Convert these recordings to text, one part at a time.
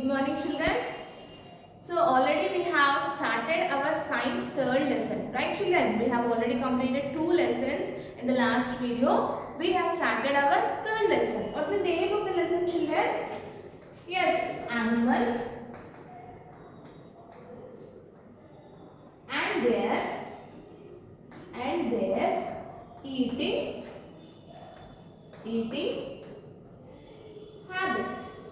Good morning, children. So already we have started our science third lesson, right children? We have already completed 2 lessons in the last video. We have started our third lesson. What's the name of the lesson, children? Yes, animals and their eating habits.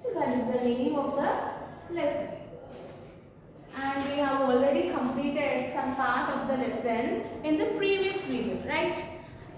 So that is the name of the lesson. And we have already completed some part of the lesson in the previous video, right?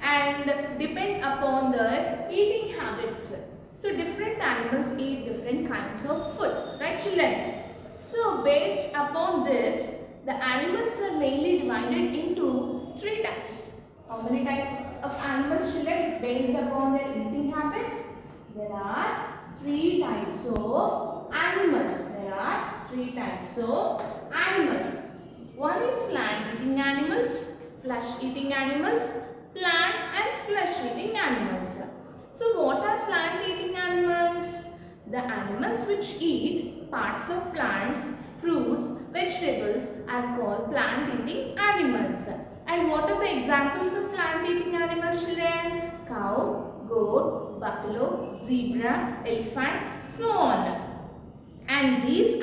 And depend upon their eating habits. So different animals eat different kinds of food, right children? So based upon this, the animals are mainly divided into 3 types. How many types of animals, children? Based upon their eating habits, there are 3 types of animals. There are 3 types of animals. One is plant eating animals, flesh eating animals, plant and flesh eating animals. So what are plant eating animals? The animals which eat parts of plants, fruits, vegetables are called plant eating animals. And what are the examples of plant eating animals, children? Cow, goat, buffalo, zebra, elephant, so on. And these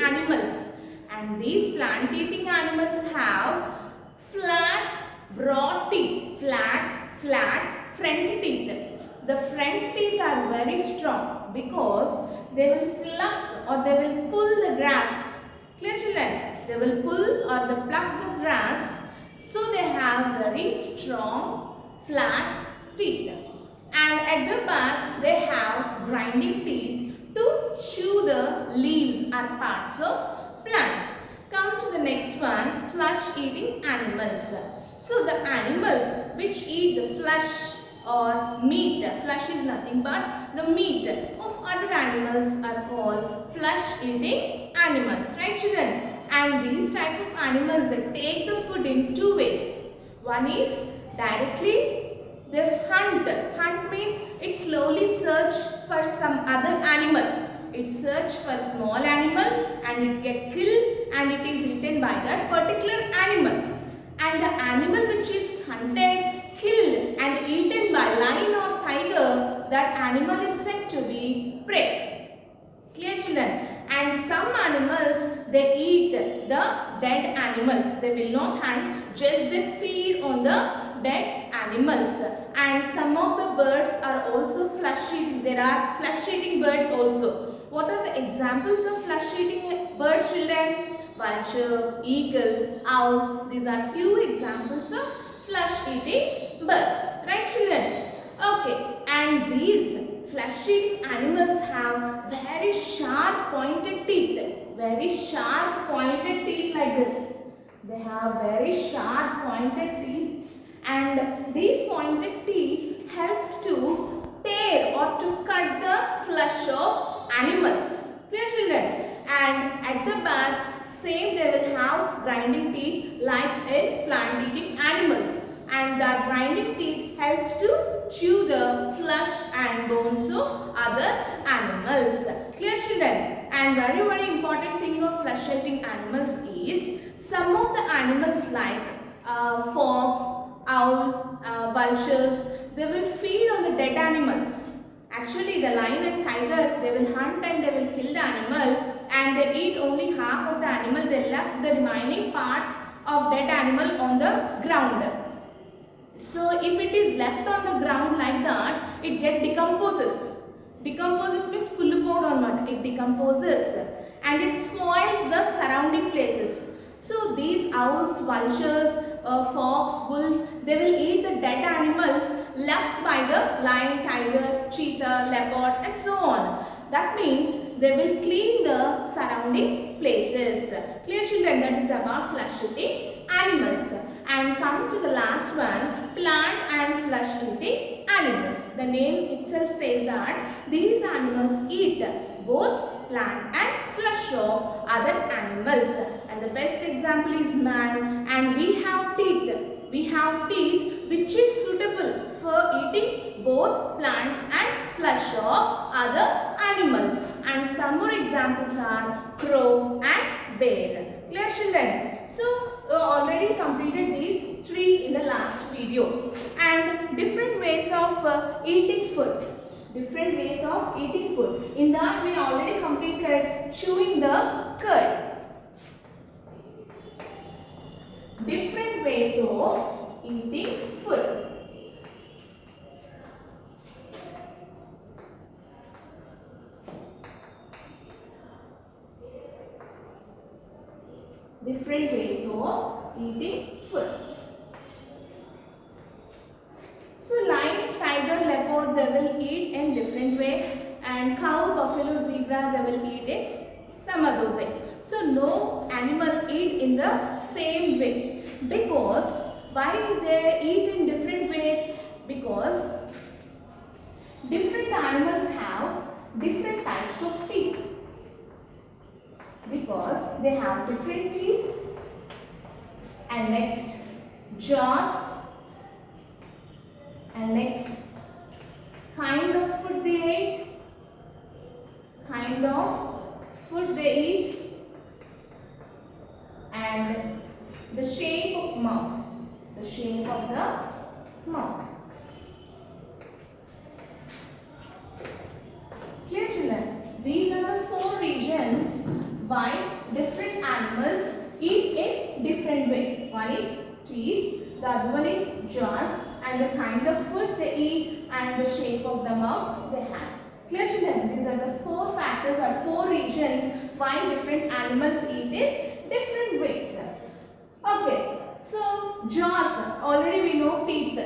plant eating animals have flat, broad teeth, flat, front teeth. The front teeth are very strong because they will pluck or they will pull the grass. Clear children? They will pull or they pluck the grass. So they have very strong, flat teeth. And at the back they have grinding teeth to chew the leaves or parts of plants. Come to the next one, flesh eating animals. So the animals which eat the flesh or meat, flesh is nothing but the meat of other animals are called flesh eating animals, right children? And these type of animals, they take the food in 2 ways. One is directly they hunt. Hunt means it slowly search for some other animal. It search for small animal and it get killed and it is eaten by that particular animal. And the animal which is hunted, killed and eaten by lion or tiger, that animal is said to be prey. Clear children? And some animals, they eat the dead animals. They will not hunt, just they feed on the dead animals. And some of the birds are also flesh eating. There are flesh eating birds also. What are the examples of flesh eating birds, children? Vulture, eagle, owls. These are few examples of flesh eating birds, right children? Okay, and these flesh eating animals have very sharp pointed teeth. Very sharp pointed teeth like this. They have very sharp pointed teeth. And these pointed teeth helps to tear or to cut the flesh of animals. Clear children? And at the back, same they will have grinding teeth like in plant eating animals. And that grinding teeth helps to chew the flesh and bones of other animals. Clear children? And very important thing of flesh eating animals is some of the animals like fox, owl, vultures, they will feed on the dead animals. Actually, the lion and tiger, they will hunt and they will kill the animal and they eat only half of the animal. They left the remaining part of dead animal on the ground. So, if it is left on the ground like that, it decomposes. Decomposes means it decomposes and it spoils the surrounding places. So these owls, vultures, fox, wolf, they will eat the dead animals left by the lion, tiger, cheetah, leopard and so on. That means they will clean the surrounding places. Clear children? That is about flesh eating animals. And come to the last one, plant and flesh eating animals. The name itself says that these animals eat both plant and flesh of other animals. And the best example is man. And we have teeth. We have teeth which is suitable for eating both plants and flesh of other animals. examples are crow and bear. Clear children? So already completed these three in the last video. And different ways of eating food. Different ways of eating food. In that we already completed chewing the curd. Different ways of eating food. Different ways of eating food. So lion, tiger, leopard, they will eat in different way, and cow, buffalo, zebra, they will eat in some other way. So no animal eat in the same way. Because why they eat in different ways? Because different animals have different types of teeth. Because they have different teeth, and next jaws, and next kind of food they eat, and the shape of mouth, Clear children? These are the four regions why different animals eat in different way. One is teeth, the other one is jaws, and the kind of food they eat and the shape of the mouth they have. Clear children? These are the four factors or four regions why different animals eat in different ways. Okay, so jaws, already we know teeth.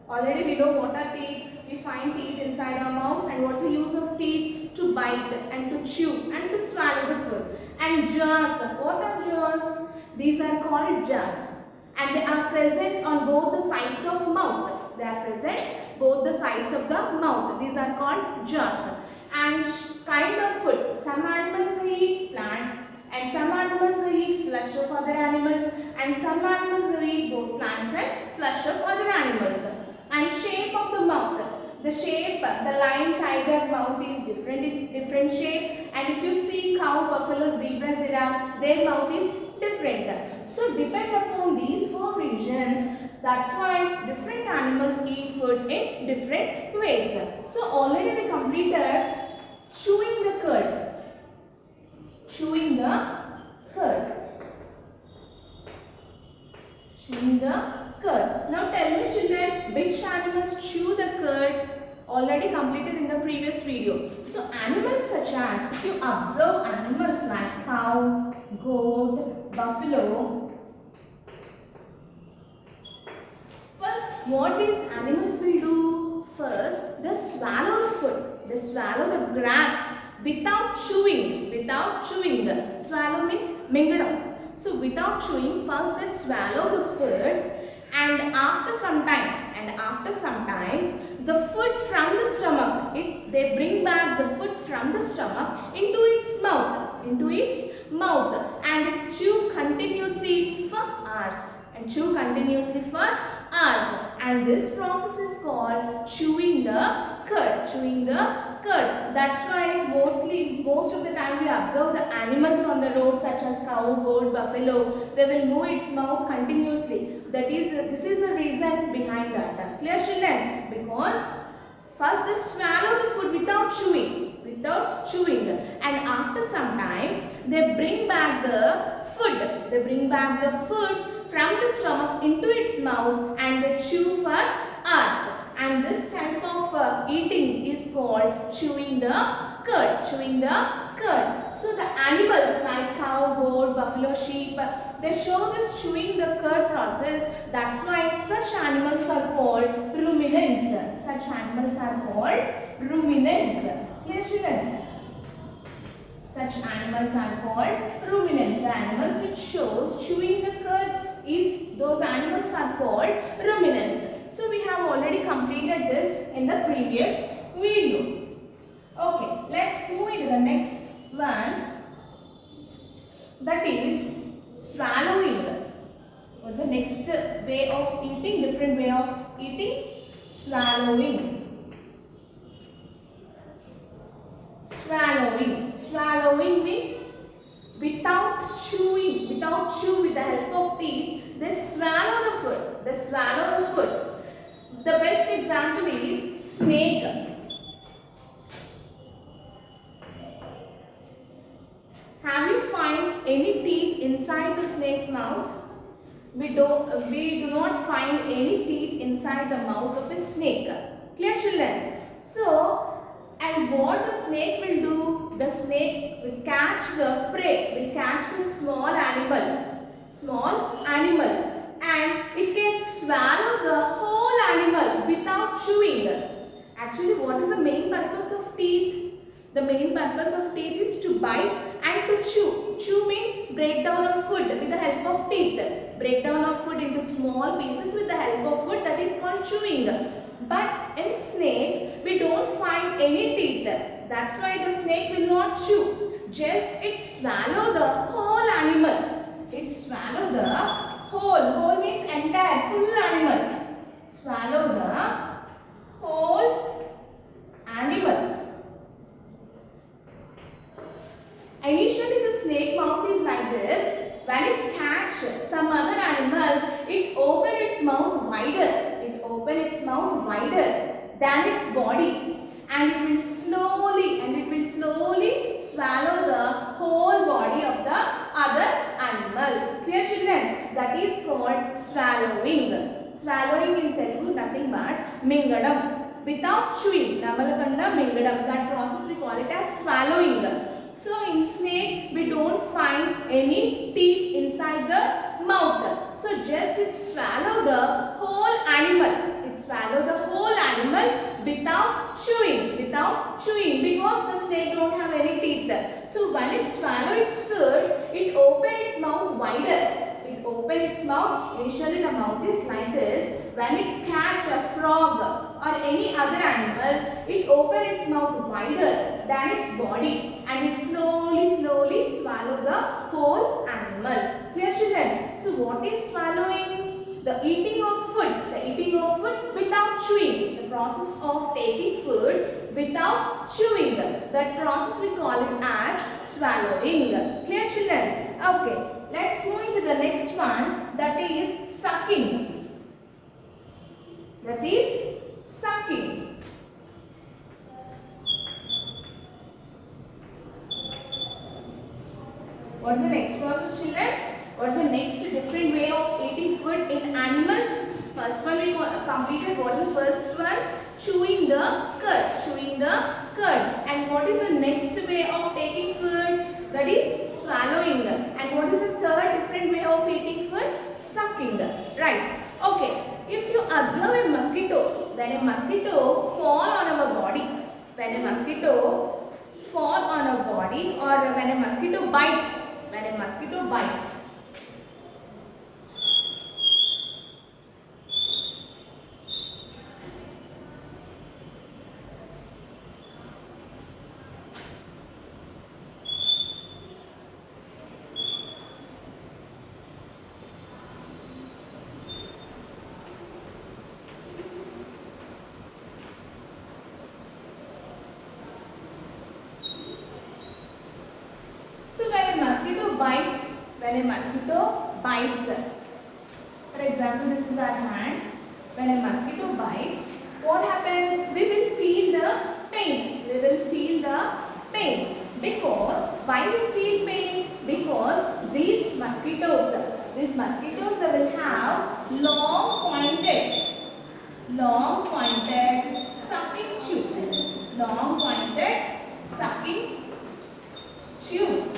Already we know what are teeth. We find teeth inside our mouth, and what's the use of teeth? To bite and to chew and to swallow the food. And jaws, what are jaws? These are called jaws, and they are present on both the sides of mouth. They are present both the sides of the mouth. These are called jaws. And kind of food. Some animals they eat plants, and some animals they eat flesh of other animals, and some animals they eat both plants and flesh of other animals. And shape of the mouth. The shape, the lion, tiger mouth is different shape, and if you see cow, buffalo, zebra, giraffe, their mouth is different. So depend upon these four regions. That's why different animals eat food in different ways. So already we completed chewing the curd. Chewing the curd. Chewing the curd. Now tell me children, which animals chew the curd? Already completed in the previous video. So animals such as, if you observe animals like cow, goat, buffalo. First, what these animals will do? First, they swallow the food. They swallow the grass without chewing. Swallow means mingle. So without chewing, first they swallow the food, and after some time, the food from the stomach, they bring back the food from the stomach into its mouth, and chew continuously for hours. And this process is called chewing the curd. That's why most of the time we observe the animals on the road such as cow, goat, buffalo, they will move its mouth continuously. This is the reason behind that. Clear children? Because first they swallow the food without chewing, and after some time they bring back the food from the stomach into its mouth, and they chew for hours. And this type of eating is called chewing the curd. So the animals like cow, goat, buffalo, sheep, they show this chewing the curd process. That's why such animals are called ruminants. Clear children? Such animals are called ruminants. The animals which shows chewing the curd, those animals are called ruminants. So we have already completed this in the previous video. Okay, let's move into the next one, that is swallowing. What's the next way of eating? Different way of eating? Swallowing. swallowing. Swallowing means without chewing, without chew with the help of teeth, they swallow the food. They swallow the food. The best example is snake. Have you find any teeth inside the snake's mouth? We do not find any teeth inside the mouth of a snake. Clear, children? So, and what the snake will do? The snake will catch the prey, will catch the small animal, and it can swallow the whole animal without chewing. Actually, what is the main purpose of teeth? The main purpose of teeth is to bite and to chew. Chew means break down of food with the help of teeth. Break down of food into small pieces with the help of food, that is called chewing. But in snake, we don't find any teeth. That's why the snake will not chew. Just it swallow the whole animal. It swallow the whole means entire, full animal. Swallow the whole animal. Initially the snake mouth is like this. When it catch some other animal, it open its mouth wider. It open its mouth wider than its body, and it will slowly swallow the whole body of the other animal. Clear, children? That is called swallowing. Swallowing in Telugu nothing but mingadam. Without chewing, namalakanda mingadam. That process we call it as swallowing. So in snake, we don't find any teeth inside the mouth. So just it swallow the whole animal. It swallow the whole animal without chewing. Because the snake don't have any teeth. So when it swallow its food, it open its mouth wider. It open its mouth. Initially the mouth is like this. When it catch a frog or any other animal, it open its mouth wider than its body, and it slowly swallow the whole animal. Clear, children? So what is swallowing? The eating of food. The eating of food without chewing. The process of taking food without chewing. That process we call it as swallowing. Clear, children? Okay. Let's move into the next one, that is sucking. That is sucking. What is the next process, children? What is the next different way of eating food in animals? First one we completed. What is the first one? Chewing the cud. Chewing the cud. And what is the next way of taking food? That is swallowing. And what is the third different way of eating food? Sucking. Right. Okay. If you observe a mosquito, when a mosquito fall on our body, when a mosquito fall on our body, or when a mosquito bites, when a mosquito bites, for example, this is our hand. When a mosquito bites, what happens? We will feel the pain. Because why we feel pain? Because these mosquitoes they will have long pointed sucking tubes.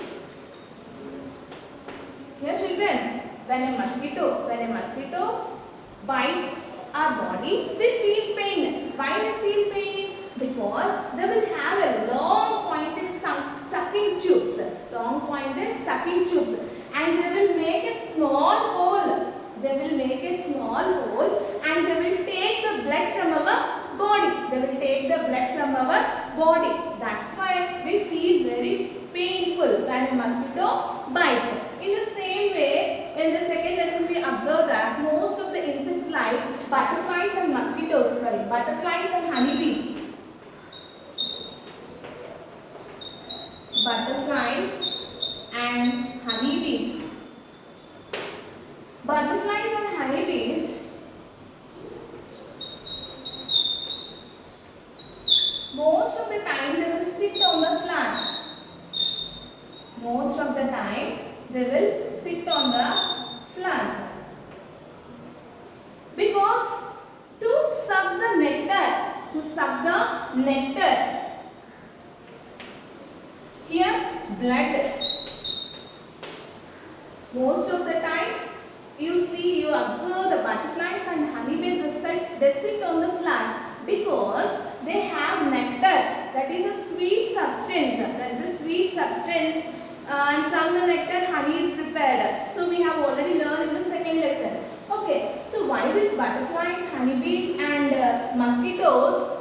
Here, children, when a mosquito bites our body, we feel pain. Why we feel pain? Because they will have a long pointed sucking tubes, and they will make a small hole. And they will take the blood from our body. That's why we feel very painful when a mosquito bites. In the same way, in the second lesson we observed that most of the insects like butterflies and honeybees. butterflies and honeybees. Butterflies and honeybees most of the time they will sit on the flowers. Most of the time they will sit on the flowers. Because to suck the nectar, here blood. Most of the time you observe the butterflies and honeybees, they sit on the flowers because they have nectar, that is a sweet substance. And from the nectar honey is prepared. So we have already learned in the second lesson. Okay, so why these butterflies, honeybees and mosquitoes?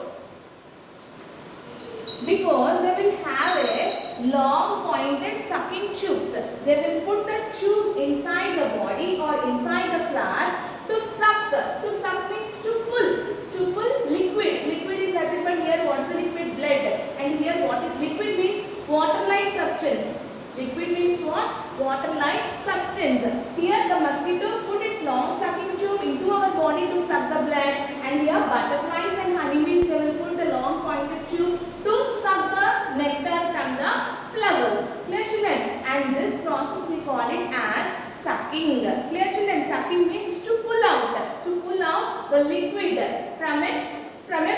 Because they will have a long pointed sucking tubes. They will put the tube inside the body or inside the flower to suck. To suck means to pull liquid. Liquid is nothing but here what is the liquid? Blood. And here what is liquid means? Water-like substance. Liquid means what? Water-like substance. Here the mosquito put its long sucking tube into our body to suck the blood, and here butterflies and honeybees, they will put the long pointed tube to suck the nectar from the flowers. Clear children? And this process we call it as sucking. Clear children? Sucking means to pull out the liquid from a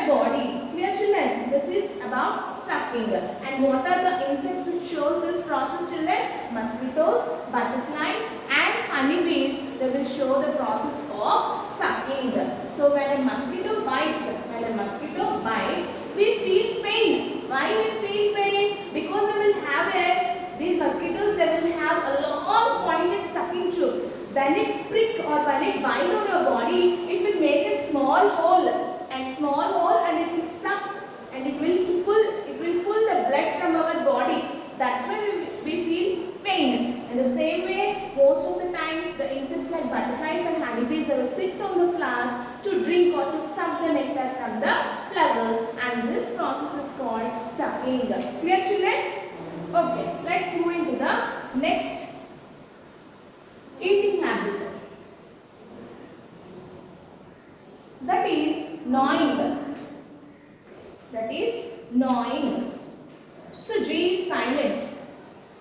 body. Clear children? This is about sucking. And what are the insects which shows this process, children? Mosquitoes, butterflies and honeybees, they will show the process of sucking. So when a mosquito bites, we feel pain. Why we feel pain? Because these mosquitoes, they will have a long pointed sucking tube. When it prick or when it bite on your body, it will make a small hole and it will suck and it will pull the blood from our body. That's why we feel pain. In the same way, most of the time the insects like butterflies and honeybees, they will sit on the flowers to drink or to suck the nectar from the flowers, and this process is called sucking. Clear children? Okay, let's move into the next eating habit. That is gnawing. So G is silent.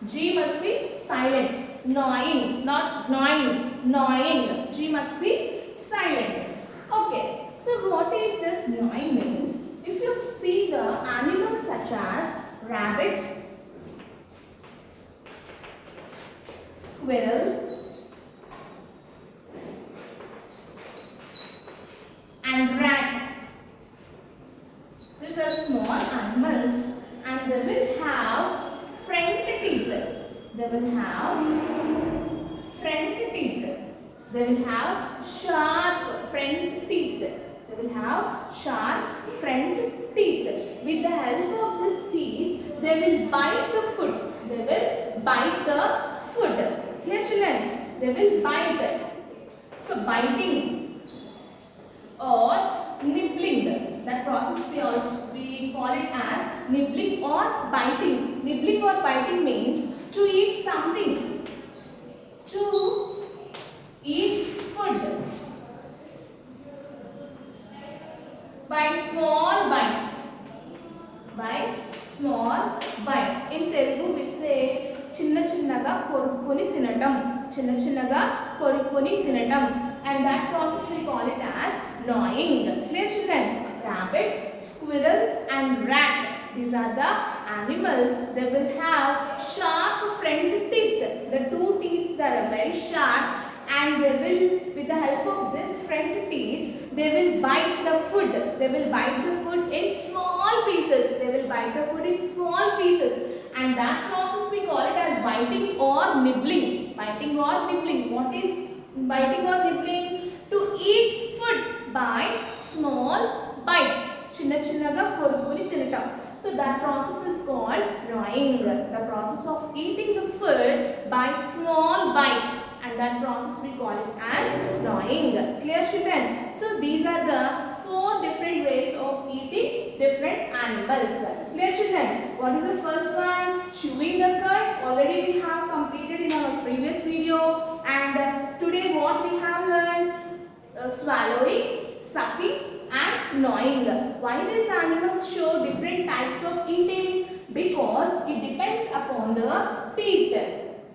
G must be silent. Gnawing, not gnawing. Gnawing. G must be silent. Okay. So what is this gnawing means? If you see the animals such as rabbit, squirrel, and rat. These are small animals and they will have front teeth. They will have sharp front teeth. With the help of this teeth, they will bite the food. Clear children? They will bite. So biting or nibbling, that process we call it as nibbling or biting. Nibbling or biting means to eat something, to eat food by small bites. In Telugu we say chinna chinnaga korukoni tinadam, and that process we call it as gnawing. Clear children? Rabbit, squirrel and rat, these are the animals. They will have sharp front teeth. The two teeth that are very sharp, and they will, with the help of this front teeth, they will bite the food. In small pieces. And that process we call it as biting or nibbling. What is biting or nibbling? To eat food by small bites. Chinnaga korukoni tinadam. So that process is called gnawing. The process of eating the food by small bites, and that process we call it as gnawing. Clear children? So these are the 4 different ways of eating different animals. Clear children? What is the first one? chewing the cud. Already we have completed in our previous video, and today what we have learned, swallowing, sucking and gnawing. Why these animals show different types of eating? Because it depends upon the teeth.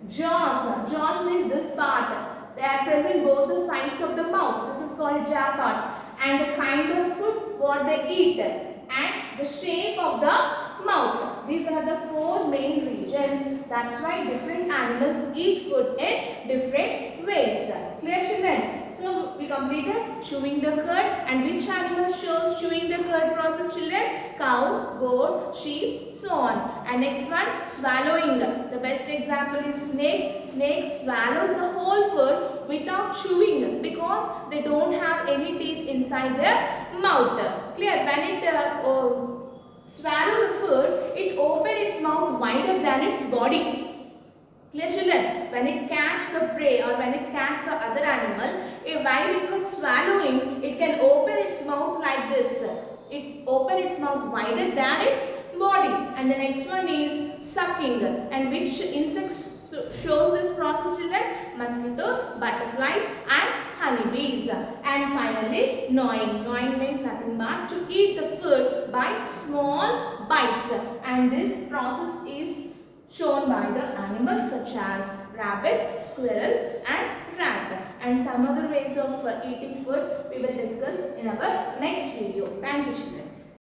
Jaws. Jaws means this part. They are present both the sides of the mouth. This is called jaw part. And the kind of food what they eat and the shape of the mouth. These are the four main regions. That's why different animals eat food in different ways. Clear, children? So we completed chewing the cud, and which animal shows chewing the cud process, children? Cow, goat, sheep, so on. And next one, swallowing. The best example is snake. Snake swallows the whole food without chewing because they don't have any teeth inside their mouth. Clear? When it swallow the food, it opens its mouth wider than its body. Clear, children? When it catch the prey or when it catch the other animal, while it was swallowing, it can open its mouth like this. It open its mouth wider than its body. And the next one is sucking. And which insects shows this process, children? Mosquitoes, butterflies and honeybees. And finally, gnawing. Gnawing means nothing but to eat the food by small bites. And this process is shown by the animals such as rabbit, squirrel and rat. And some other ways of eating food we will discuss in our next video. Thank you, children.